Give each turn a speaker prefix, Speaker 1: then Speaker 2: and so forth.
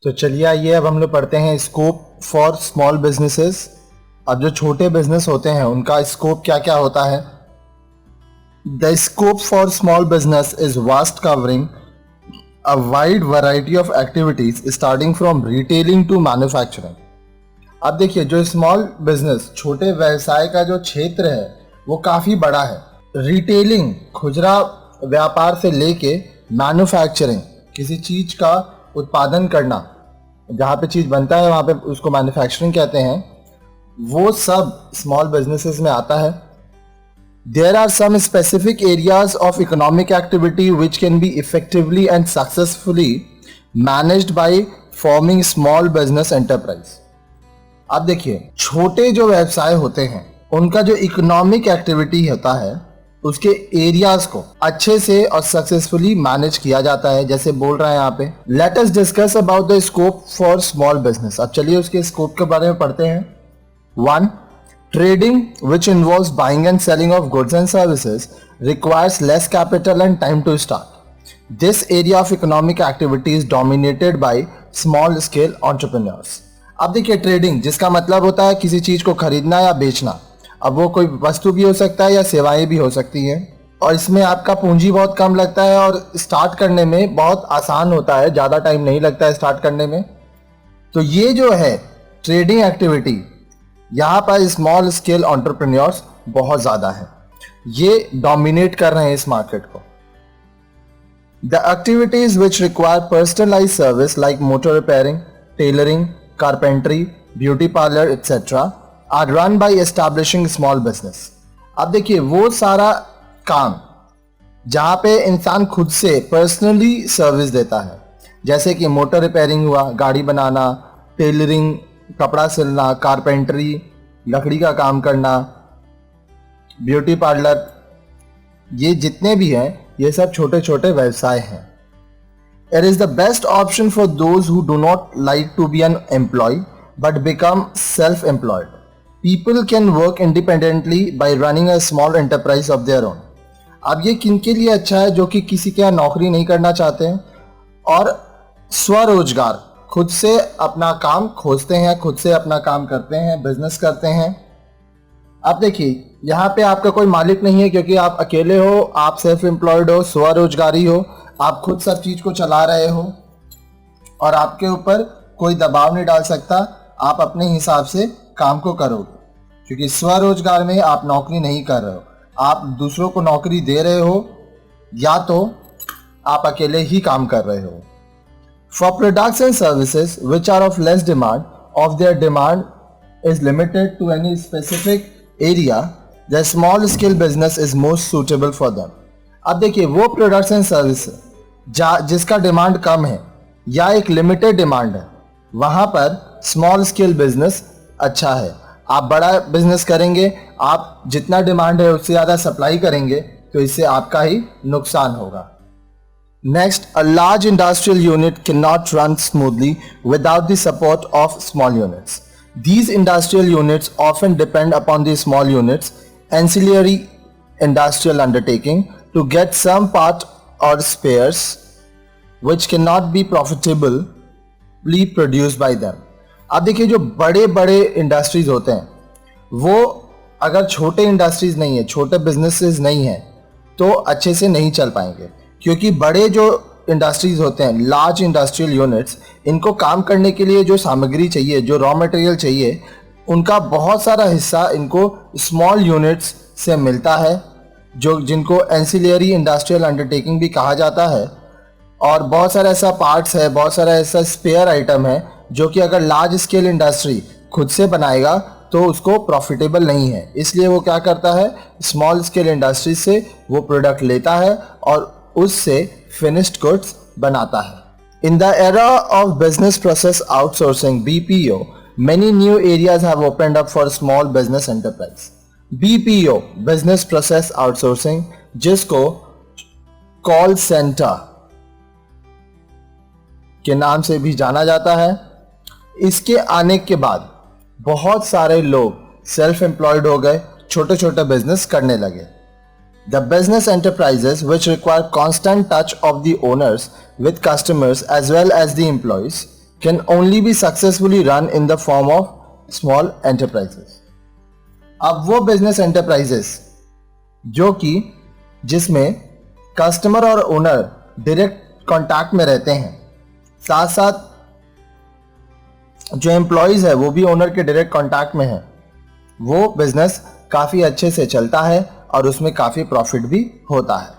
Speaker 1: तो चलिए आइए अब हम लोग पढ़ते हैं स्कोप फॉर स्मॉल बिजनेसेस। अब जो छोटे बिजनेस होते हैं उनका स्कोप क्या क्या होता है। The scope for small business is vast, covering a wide variety of activities starting from retailing to manufacturing. अब देखिए, जो स्मॉल बिजनेस छोटे व्यवसाय का जो क्षेत्र है वो काफ़ी बड़ा है। रिटेलिंग खुदरा व्यापार से लेके मैन्युफैक्चरिंग किसी चीज़ का उत्पादन करना, जहाँ पे चीज़ बनता है वहाँ पे उसको मैन्युफैक्चरिंग कहते हैं, वो सब स्मॉल बिजनेसेस में आता है। There are some specific areas of economic activity which can be effectively and successfully managed by forming small business enterprise. अब देखिए, छोटे जो व्यवसाय होते हैं उनका जो इकोनॉमिक एक्टिविटी होता है उसके एरियाज को अच्छे से और सक्सेसफुली मैनेज किया जाता है, जैसे बोल रहे हैं यहाँ पे। Let us discuss about the scope for small business. अब चलिए उसके स्कोप के बारे में पढ़ते हैं। 1. Trading, which involves buying and selling of goods and services, requires less capital and time to start. This area of economic activity is dominated by small scale entrepreneurs. अब देखिए, ट्रेडिंग जिसका मतलब होता है किसी चीज को खरीदना या बेचना। अब वो कोई वस्तु भी हो सकता है या सेवाएं भी हो सकती हैं, और इसमें आपका पूंजी बहुत कम लगता है और स्टार्ट करने में बहुत आसान होता है, ज़्यादा टाइम नहीं लगता है स्टार्ट करने में। तो ये जो है ट्रेडिंग एक्टिविटी, यहाँ पर स्मॉल स्केल एंटरप्रेन्योर्स बहुत ज़्यादा है, ये डोमिनेट कर रहे हैं इस मार्केट को। The activities which require personalise service like motor repairing, tailoring, carpentry, beauty parlour etcetera are run by establishing small business. अब देखिए, वो सारा काम जहाँ पे इंसान खुद से पर्सनली सर्विस देता है, जैसे कि मोटर रिपेयरिंग हुआ, गाड़ी बनाना, टेलरिंग कपड़ा सिलना, कारपेंट्री लकड़ी का काम करना, ब्यूटी पार्लर, ये जितने भी हैं ये सब छोटे छोटे व्यवसाय हैं। It is the best option for those who do not like to be an employee but become self employed. People can work independently by running a small enterprise of their own. अब ये किनके लिए अच्छा है? जो कि किसी के यहाँ नौकरी नहीं करना चाहते हैं और स्वरोजगार, खुद से अपना काम खोजते हैं, खुद से अपना काम करते हैं, बिजनेस करते हैं। अब देखिए, यहाँ पे आपका कोई मालिक नहीं है क्योंकि आप अकेले हो, आप सेल्फ एम्प्लॉयड हो, स्वरोजगारी हो, आप खुद सब चीज़ को चला रहे हो और आपके ऊपर कोई दबाव नहीं डाल सकता, आप अपने हिसाब से काम को करोगे, क्योंकि स्वरोजगार में आप नौकरी नहीं कर रहे हो, आप दूसरों को नौकरी दे रहे हो या तो आप अकेले ही काम कर रहे हो। For products and services which are of less demand, of their demand is limited to any specific area, the small scale business is most suitable for them. अब देखिए, वो प्रोडक्ट्स एंड सर्विस जिसका डिमांड कम है या एक limited demand है, वहाँ पर स्मॉल स्केल बिजनेस अच्छा है। आप बड़ा बिजनेस करेंगे, आप जितना डिमांड है उससे ज़्यादा सप्लाई करेंगे तो इससे आपका ही नुकसान होगा। Next, a large industrial unit cannot run smoothly without the support of small units. These industrial units often depend upon the small units, ancillary industrial undertaking, to get some part or spares which cannot be profitably produced by them. अब देखिए, जो बड़े बड़े industries होते हैं वो अगर छोटे इंडस्ट्रीज नहीं है, छोटे बिजनेसेस नहीं है तो अच्छे से नहीं चल पाएंगे, क्योंकि बड़े जो इंडस्ट्रीज होते हैं, लार्ज इंडस्ट्रियल यूनिट्स, इनको काम करने के लिए जो सामग्री चाहिए, जो रॉ मटेरियल चाहिए, उनका बहुत सारा हिस्सा इनको स्मॉल यूनिट्स से मिलता है, जो जिनको एंसिलियरी इंडस्ट्रियल अंडरटेकिंग भी कहा जाता है। और बहुत सारा ऐसा पार्ट्स है, बहुत सारा ऐसा स्पेयर आइटम है जो कि अगर लार्ज स्केल इंडस्ट्री खुद से बनाएगा तो उसको प्रॉफिटेबल नहीं है, इसलिए वो क्या करता है, स्मॉल स्केल इंडस्ट्री से वो प्रोडक्ट लेता है और उससे फिनिश्ड गुड्स बनाता है। In the era of business process outsourcing (BPO), many new areas have opened up for small business enterprise. BPO, business process outsourcing, जिसको कॉल सेंटर के नाम से भी जाना जाता है, इसके आने के बाद बहुत सारे लोग सेल्फ एम्प्लॉयड हो गए, छोटे छोटे बिजनेस करने लगे। The business enterprises which require constant touch of the owners with customers as well as the employees can only be successfully run in the form of small enterprises. अब वो business enterprises जो कि जिसमें customer और owner direct contact में रहते हैं, साथ साथ जो एम्प्लॉयज है वो भी ओनर के डायरेक्ट कांटेक्ट में है, वो बिजनेस काफ़ी अच्छे से चलता है और उसमें काफ़ी प्रॉफिट भी होता है.